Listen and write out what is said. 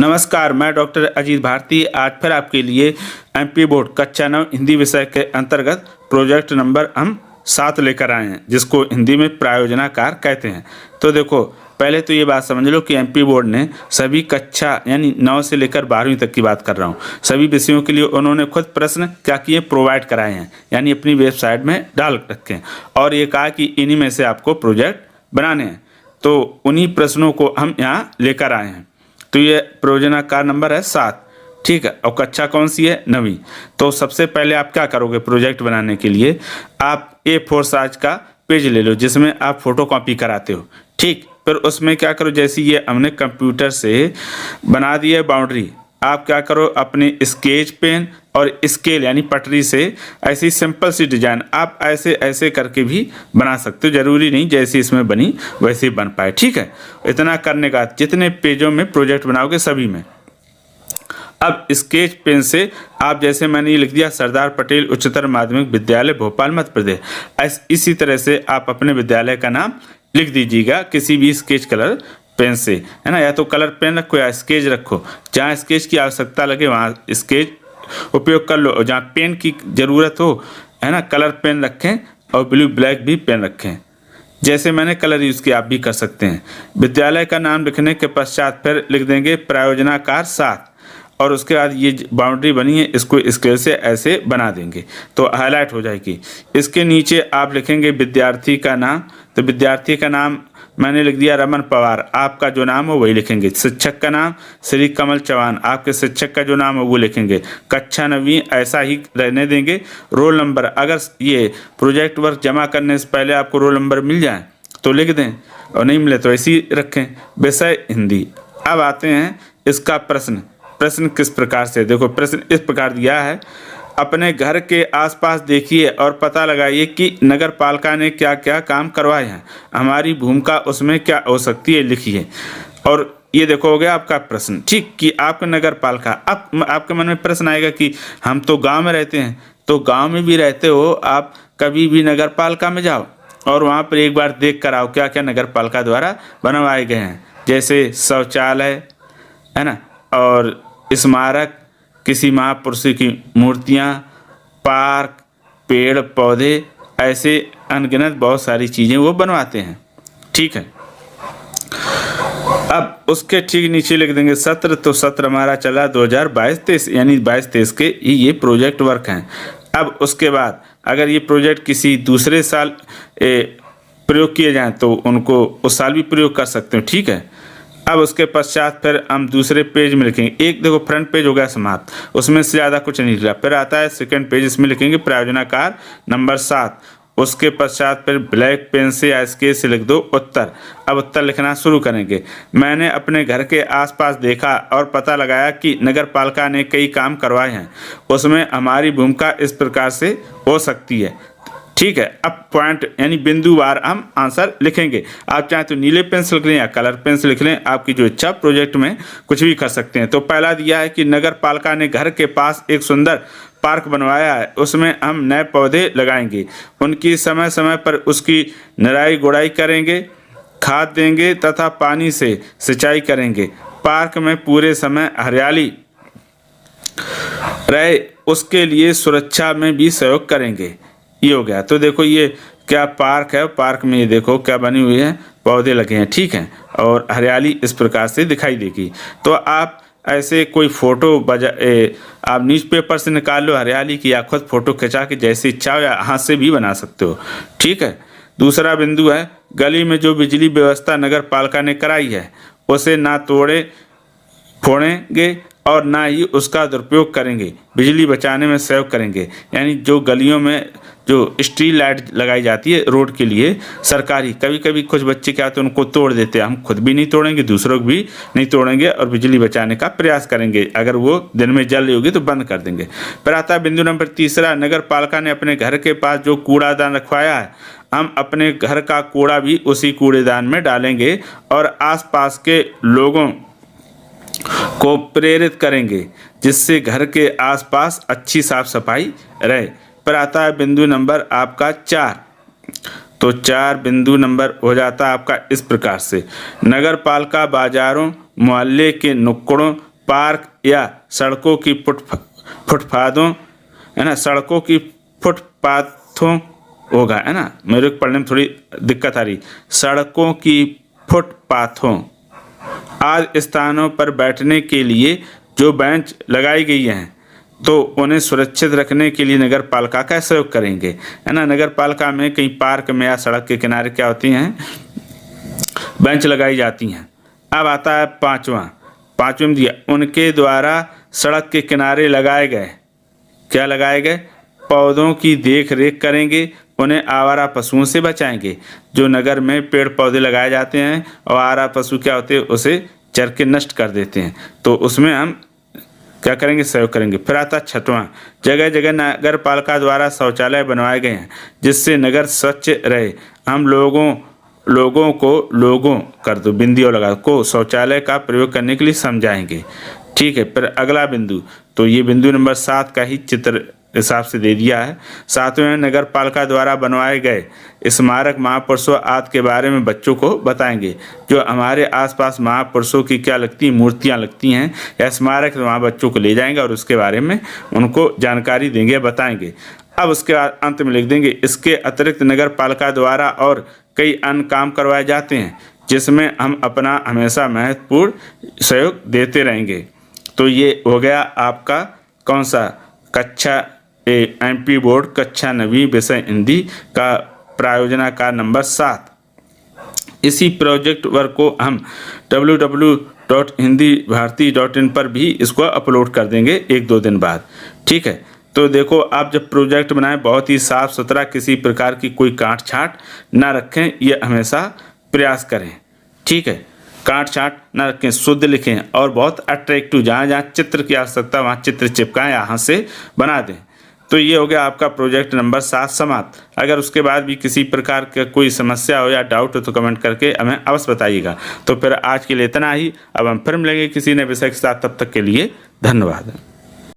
नमस्कार, मैं डॉक्टर अजीत भारती आज फिर आपके लिए एमपी बोर्ड कक्षा 9 हिंदी विषय के अंतर्गत प्रोजेक्ट नंबर हम 7 लेकर आए हैं, जिसको हिंदी में प्रायोजनाकार कहते हैं। तो देखो, पहले तो ये बात समझ लो कि एमपी बोर्ड ने सभी कक्षा यानी 9 से लेकर 12वीं तक की बात कर रहा हूँ, सभी विषयों के लिए उन्होंने खुद प्रश्न क्या किए, प्रोवाइड कराए हैं, यानी अपनी वेबसाइट में डाल रखे हैं और ये कहा कि इन्हीं में से आपको प्रोजेक्ट बनाने हैं। तो उन्हीं प्रश्नों को हम यहाँ लेकर आए हैं। तो ये प्रोजेक्ट नंबर है 7, ठीक है। और कक्षा कौन सी है, 9वीं। तो सबसे पहले आप क्या करोगे, प्रोजेक्ट बनाने के लिए आप A4 साइज का पेज ले लो जिसमें आप फोटो कॉपी कराते हो, ठीक। फिर उसमें क्या करो, जैसे ये हमने कंप्यूटर से बना दी है बाउंड्री, आप क्या करो, अपने स्केच पेन और स्केल यानी पटरी से ऐसी सिंपल सी डिजाइन आप ऐसे ऐसे करके भी बना सकते हो। जरूरी नहीं जैसे इसमें बनी वैसे ही बन पाए, ठीक है। इतना करने का जितने पेजों में प्रोजेक्ट बनाओगे सभी में, अब स्केच पेन से आप जैसे मैंने ये लिख दिया सरदार पटेल उच्चतर माध्यमिक विद्यालय भोपाल मध्य प्रदेश, इसी तरह से आप अपने विद्यालय का नाम लिख दीजिएगा किसी भी स्केच कलर पेन से, है ना। या तो कलर पेन रखो या स्केच रखो, जहाँ स्केच की आवश्यकता लगे वहाँ स्केच उपयोग कर लो, और जहाँ पेन की ज़रूरत हो, है ना, कलर पेन रखें और ब्लू ब्लैक भी पेन रखें। जैसे मैंने कलर यूज़ किया आप भी कर सकते हैं। विद्यालय का नाम लिखने के पश्चात फिर लिख देंगे प्रायोजनाकार 7, और उसके बाद ये बाउंड्री बनी है इसको स्केल से ऐसे बना देंगे तो हाईलाइट हो जाएगी। इसके नीचे आप लिखेंगे विद्यार्थी का नाम, तो विद्यार्थी का नाम मैंने लिख दिया रमन पवार, आपका जो नाम हो वही लिखेंगे। शिक्षक का नाम श्री कमल चौहान, आपके शिक्षक का जो नाम हो वो लिखेंगे। कक्षा 9वीं ऐसा ही रहने देंगे। रोल नंबर, अगर ये प्रोजेक्ट वर्क जमा करने से पहले आपको रोल नंबर मिल जाए तो लिख दें, और नहीं मिले तो ऐसे ही रखें। विषय हिंदी। अब आते हैं इसका प्रश्न किस प्रकार से, देखो प्रश्न इस प्रकार दिया है, अपने घर के आसपास देखिए और पता लगाइए कि नगर पालिका ने क्या क्या काम करवाए हैं, हमारी भूमिका उसमें क्या हो सकती है लिखिए। और ये देखो हो गया आपका प्रश्न, ठीक, कि आपका नगर पालिका। अब आपके मन में प्रश्न आएगा कि हम तो गांव में रहते हैं, तो गांव में भी रहते हो आप, कभी भी नगर पालिका में जाओ और वहाँ पर एक बार देख कर आओ क्या क्या नगर पालिका द्वारा बनवाए गए हैं, जैसे शौचालय, है ना, और स्मारक, किसी महापुरुष की मूर्तियाँ, पार्क, पेड़ पौधे, ऐसे अनगिनत बहुत सारी चीज़ें वो बनवाते हैं, ठीक है। अब उसके ठीक नीचे लिख देंगे सत्र, तो सत्र हमारा चला 2022-23 यानी 22-23 के ये प्रोजेक्ट वर्क हैं। अब उसके बाद अगर ये प्रोजेक्ट किसी दूसरे साल प्रयोग किए जाएँ तो उनको उस साल भी प्रयोग कर सकते हो, ठीक है। अब उसके पश्चात फिर हम दूसरे पेज में लिखेंगे, एक देखो फ्रंट पेज हो गया समाप्त, उसमें से ज़्यादा कुछ नहीं लिखा। फिर आता है सेकंड पेज, इसमें लिखेंगे प्रायोजनाकार नंबर 7। उसके पश्चात फिर ब्लैक पेन से या स्केच से लिख दो उत्तर। अब उत्तर लिखना शुरू करेंगे। मैंने अपने घर के आसपास देखा और पता लगाया कि नगर पालिका ने कई काम करवाए हैं, उसमें हमारी भूमिका इस प्रकार से हो सकती है, ठीक है। अब पॉइंट यानी बिंदुवार हम आंसर लिखेंगे। आप चाहें तो नीले पेन से लिख लें या कलर पेन से लिख लें, आपकी जो इच्छा, प्रोजेक्ट में कुछ भी कर सकते हैं। तो पहला दिया है कि नगर पालिका ने घर के पास एक सुंदर पार्क बनवाया है, उसमें हम नए पौधे लगाएंगे, उनकी समय समय पर उसकी निराई गुड़ाई करेंगे, खाद देंगे तथा पानी से सिंचाई करेंगे। पार्क में पूरे समय हरियाली रहे उसके लिए सुरक्षा में भी सहयोग करेंगे। ये हो गया। तो देखो ये क्या पार्क है, पार्क में ये देखो क्या बनी हुई है, पौधे लगे हैं, ठीक है, और हरियाली इस प्रकार से दिखाई देगी। तो आप ऐसे कोई फ़ोटो आप न्यूज़पेपर से निकाल लो हरियाली की, या खुद फ़ोटो खिंचा के जैसे इच्छा हो या हाथ से भी बना सकते हो, ठीक है। दूसरा बिंदु है, गली में जो बिजली व्यवस्था नगर पालिका ने कराई है उसे ना तोड़े फोड़ेंगे और ना ही उसका दुरुपयोग करेंगे, बिजली बचाने में सहयोग करेंगे। यानी जो गलियों में जो स्ट्रीट लाइट लगाई जाती है रोड के लिए सरकारी, कभी कभी कुछ बच्चे क्या होते हैं उनको तोड़ देते हैं, हम खुद भी नहीं तोड़ेंगे, दूसरों को भी नहीं तोड़ेंगे और बिजली बचाने का प्रयास करेंगे। अगर वो दिन में जल रही होगी तो बंद कर देंगे। फिर आता है बिंदु नंबर 3, नगर पालिका ने अपने घर के पास जो कूड़ादान रखवाया है, हम अपने घर का कूड़ा भी उसी कूड़ेदान में डालेंगे और आसपास के लोगों को प्रेरित करेंगे, जिससे घर के आसपास अच्छी साफ सफाई रहे। पर आता है बिंदु नंबर आपका 4, तो 4 बिंदु नंबर हो जाता है आपका इस प्रकार से, नगर पालिका बाजारों, मोहल्ले के नुक्कड़ों पार्क या सड़कों की फुटपाथों, है ना, सड़कों की फुटपाथों होगा, है ना, मेरे को पढ़ने में थोड़ी दिक्कत आ रही। सड़कों की फुटपाथों आदि स्थानों पर बैठने के लिए जो बेंच लगाई गई हैं तो उन्हें सुरक्षित रखने के लिए नगर पालिका का सहयोग करेंगे, है ना। नगर पालिका में कहीं पार्क में या सड़क के किनारे क्या होती हैं, बेंच लगाई जाती हैं। अब आता है पाँचवें में दिया, उनके द्वारा सड़क के किनारे लगाए गए, क्या लगाए गए, पौधों की देख रेख करेंगे, उन्हें आवारा पशुओं से बचाएंगे। जो नगर में पेड़ पौधे लगाए जाते हैं और आवारा पशु क्या होते हैं, उसे चर के नष्ट कर देते हैं, तो उसमें हम क्या करेंगे, सहयोग करेंगे। फिर आता 6वां, जगह जगह नगर पालिका द्वारा शौचालय बनवाए गए हैं जिससे नगर स्वच्छ रहे। हम लोगों को कर दो, बिंदी और लगा को शौचालय का प्रयोग करने के लिए समझाएंगे। ठीक है, फिर अगला बिंदु, तो ये बिंदु नंबर 7 का ही चित्र हिसाब से दे दिया है। 7वें, नगर पालिका द्वारा बनवाए गए स्मारक महापुरुषों आदि के बारे में बच्चों को बताएंगे। जो हमारे आसपास महापुरुषों की क्या लगती हैं, मूर्तियाँ लगती हैं या स्मारक, वहाँ बच्चों को ले जाएंगे और उसके बारे में उनको जानकारी देंगे, बताएंगे। अब उसके बाद अंत में लिख देंगे, इसके अतिरिक्त नगर पालिका द्वारा और कई अन्य काम करवाए जाते हैं जिसमें हम अपना हमेशा महत्वपूर्ण सहयोग देते रहेंगे। तो ये हो गया आपका कौन सा, कक्षा एमपी बोर्ड कक्षा 9वीं विषय हिंदी का प्रायोजनाकार नंबर 7। इसी प्रोजेक्ट वर्क को हम www.hindibharati.in पर भी इसको अपलोड कर देंगे 1-2 दिन बाद। ठीक है, तो देखो आप जब प्रोजेक्ट बनाएं बहुत ही साफ़ सुथरा, किसी प्रकार की कोई काट छाट ना रखें, ये हमेशा प्रयास करें। ठीक है, काट छाट ना रखें, शुद्ध लिखें और बहुत अट्रैक्टिव, जहाँ जहाँ चित्र की आवश्यकता वहाँ चित्र चिपकाएं, यहाँ से बना दें। तो ये हो गया आपका प्रोजेक्ट नंबर 7 समाप्त। अगर उसके बाद भी किसी प्रकार का कोई समस्या हो या डाउट हो तो कमेंट करके हमें अवश्य बताइएगा। तो फिर आज के लिए इतना ही, अब हम फिर मिलेंगे किसी नए विषय के साथ, तब तक के लिए धन्यवाद।